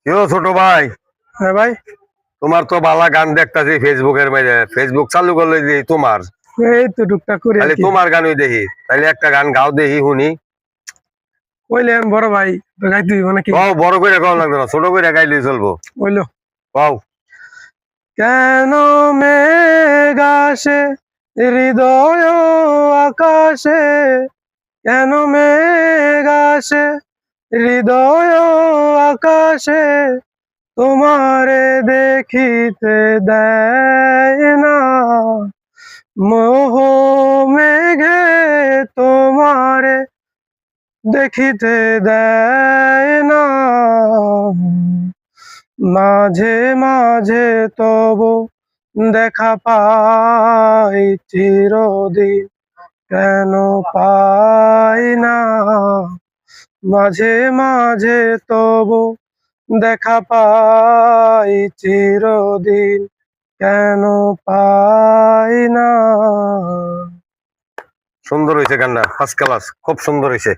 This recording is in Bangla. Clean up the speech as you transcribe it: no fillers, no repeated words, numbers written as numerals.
কেউ ছোট ভাই? হ্যাঁ ভাই, তোমার তো ভালো গান দেখতাছি ফেসবুকের মধ্যে। ফেসবুক চালু করলে যে তোমার এই তো টুকটাক করি আর খালি কি। তোমার গানই দেখি। তাহলে একটা গান গাও দেখি শুনি। কইলেন বড় ভাই, তো গাইতে হইব নাকি? কও, বড় করে গাও লাগবে না, ছোট করে গাইলেই চলবো। বললো কও। কেন মেঘ আসে হৃদয় আকাশে, কেন মেঘ আসে হৃদয় আকাশে, তোমারে দেখিতে দেয় না মোহ মেঘে, তোমারে দেখিতে দেয় না, মাঝে মাঝে তবু দেখা পাই চিরদিন কেন পাই না, মাঝে মাঝে তবু দেখা পাই চিরদিন কেন পাই না। সুন্দর হয়েছে গানটা, ফার্স্ট ক্লাস, খুব সুন্দর হয়েছে।